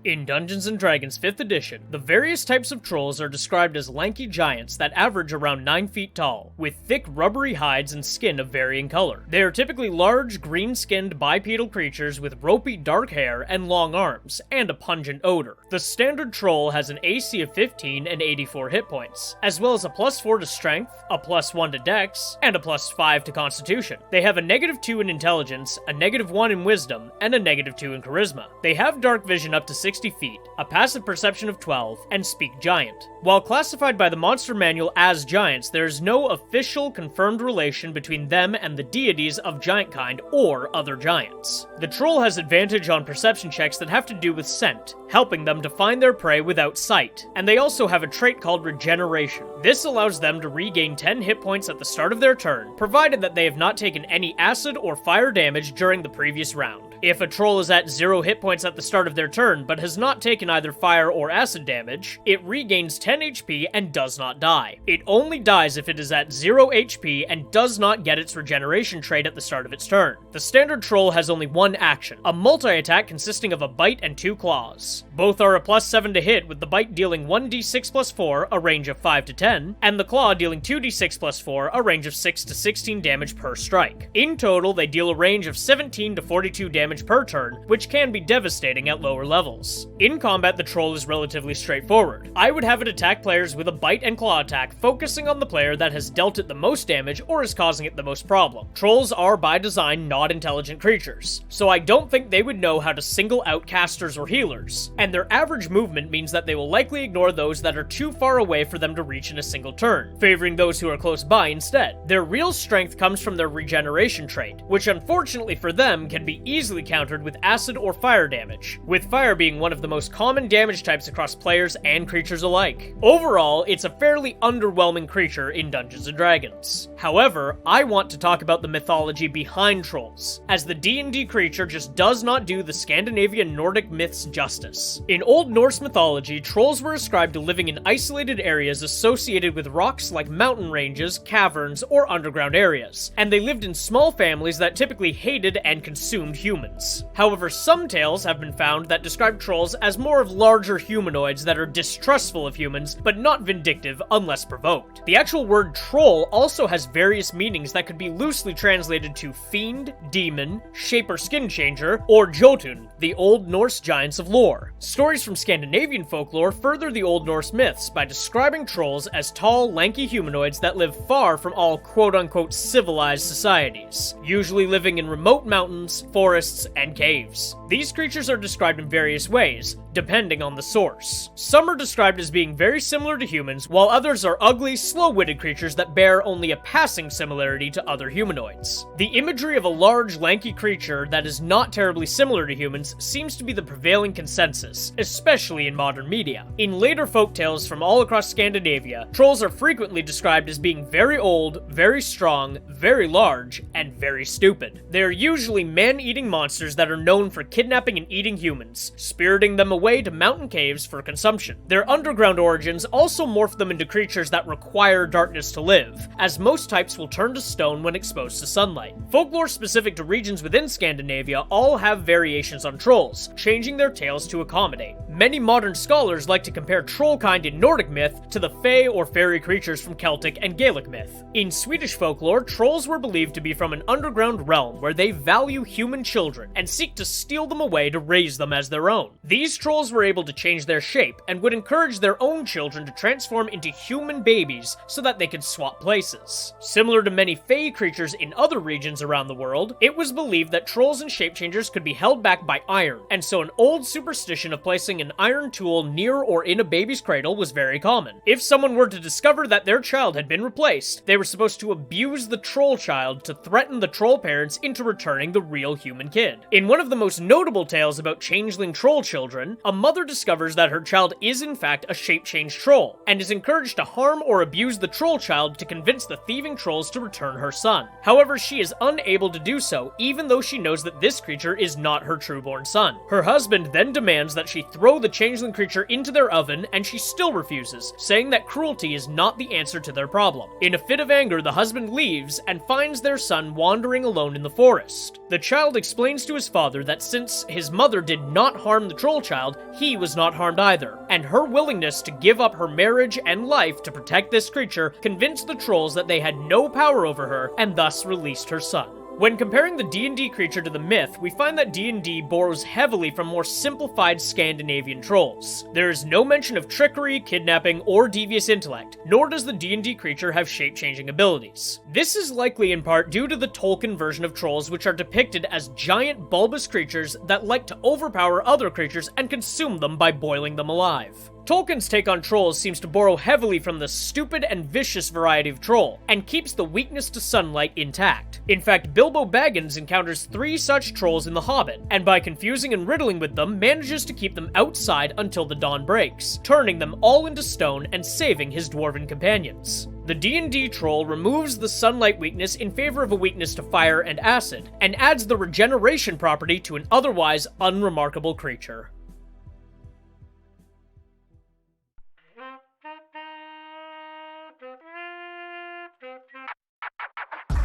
In Dungeons & Dragons 5th edition, the various types of trolls are described as lanky giants that average around 9 feet tall, with thick rubbery hides and skin of varying color. They are typically large, green-skinned bipedal creatures with ropey dark hair and long arms, and a pungent odor. The standard troll has an AC of 15 and 84 hit points, as well as a +4 to strength, a +1 to dex, and a +5 to constitution. They have a -2 in intelligence, a -1 in wisdom, and a -2 in charisma. They have dark vision up to 60 feet, a passive perception of 12, and speak giant. While classified by the monster manual as giants, there is no official confirmed relation between them and the deities of giant kind or other giants. The troll has advantage on perception checks that have to do with scent, helping them to find their prey without sight, and they also have a trait called regeneration. This allows them to regain 10 hit points at the start of their turn, provided that they have not taken any acid or fire damage during the previous round. If a troll is at 0 hit points at the start of their turn but has not taken either fire or acid damage, it regains 10 HP and does not die. It only dies if it is at 0 HP and does not get its regeneration trait at the start of its turn. The standard troll has only one action, a multi-attack consisting of a bite and 2 claws. Both are a +7 to hit, with the bite dealing 1d6 +4, a range of 5 to 10, and the claw dealing 2d6 +4, a range of 6 to 16 damage per strike. In total, they deal a range of 17 to 42 damage per turn, which can be devastating at lower levels. In combat, the troll is relatively straightforward. I would have it attack players with a bite and claw attack, focusing on the player that has dealt it the most damage or is causing it the most problem. Trolls are by design not intelligent creatures, so I don't think they would know how to single out casters or healers, and their average movement means that they will likely ignore those that are too far away for them to reach in a single turn, favoring those who are close by instead. Their real strength comes from their regeneration trait, which unfortunately for them can be easily countered with acid or fire damage, with fire being one of the most common damage types across players and creatures alike. Overall, it's a fairly underwhelming creature in Dungeons & Dragons. However, I want to talk about the mythology behind trolls, as the D&D creature just does not do the Scandinavian Nordic myths justice. In Old Norse mythology, trolls were ascribed to living in isolated areas associated with rocks like mountain ranges, caverns, or underground areas, and they lived in small families that typically hated and consumed humans. However, some tales have been found that describe trolls as more of larger humanoids that are distrustful of humans, but not vindictive unless provoked. The actual word troll also has various meanings that could be loosely translated to fiend, demon, shape or skin changer, or Jotun, the Old Norse giants of lore. Stories from Scandinavian folklore further the Old Norse myths by describing trolls as tall, lanky humanoids that live far from all quote-unquote civilized societies, usually living in remote mountains, forests, and caves. These creatures are described in various ways, depending on the source. Some are described as being very similar to humans, while others are ugly, slow-witted creatures that bear only a passing similarity to other humanoids. The imagery of a large, lanky creature that is not terribly similar to humans seems to be the prevailing consensus, especially in modern media. In later folktales from all across Scandinavia, trolls are frequently described as being very old, very strong, very large, and very stupid. They are usually man-eating monsters that are known for kidnapping and eating humans, spiriting them away to mountain caves for consumption. Their underground origins also morph them into creatures that require darkness to live, as most types will turn to stone when exposed to sunlight. Folklore specific to regions within Scandinavia all have variations on trolls, changing their tales to accommodate. Many modern scholars like to compare troll kind in Nordic myth to the fae or fairy creatures from Celtic and Gaelic myth. In Swedish folklore, trolls were believed to be from an underground realm where they value human children and seek to steal them away to raise them as their own. These trolls were able to change their shape and would encourage their own children to transform into human babies so that they could swap places. Similar to many fae creatures in other regions around the world, it was believed that trolls and shapechangers could be held back by iron, and so an old superstition of placing an iron tool near or in a baby's cradle was very common. If someone were to discover that their child had been replaced, they were supposed to abuse the troll child to threaten the troll parents into returning the real human kid. In one of the most notable tales about changeling troll children, a mother discovers that her child is in fact a shape-changed troll, and is encouraged to harm or abuse the troll child to convince the thieving trolls to return her son. However, she is unable to do so, even though she knows that this creature is not her trueborn son. Her husband then demands that she throw the changeling creature into their oven, and she still refuses, saying that cruelty is not the answer to their problem. In a fit of anger, the husband leaves and finds their son wandering alone in the forest. The child explains to his father that since his mother did not harm the troll child, child, he was not harmed either, and her willingness to give up her marriage and life to protect this creature convinced the trolls that they had no power over her and thus released her son. When comparing the D&D creature to the myth, we find that D&D borrows heavily from more simplified Scandinavian trolls. There is no mention of trickery, kidnapping, or devious intellect, nor does the D&D creature have shape-changing abilities. This is likely in part due to the Tolkien version of trolls, which are depicted as giant bulbous creatures that like to overpower other creatures and consume them by boiling them alive. Tolkien's take on trolls seems to borrow heavily from the stupid and vicious variety of troll, and keeps the weakness to sunlight intact. In fact, Bilbo Baggins encounters 3 such trolls in The Hobbit, and by confusing and riddling with them, manages to keep them outside until the dawn breaks, turning them all into stone and saving his dwarven companions. The D&D troll removes the sunlight weakness in favor of a weakness to fire and acid, and adds the regeneration property to an otherwise unremarkable creature.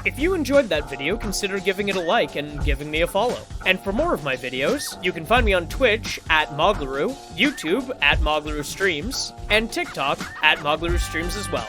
If you enjoyed that video, consider giving it a like and giving me a follow. And for more of my videos, you can find me on Twitch @Moglaroo, YouTube @Moglaroo Streams, and TikTok @Moglaroo Streams as well.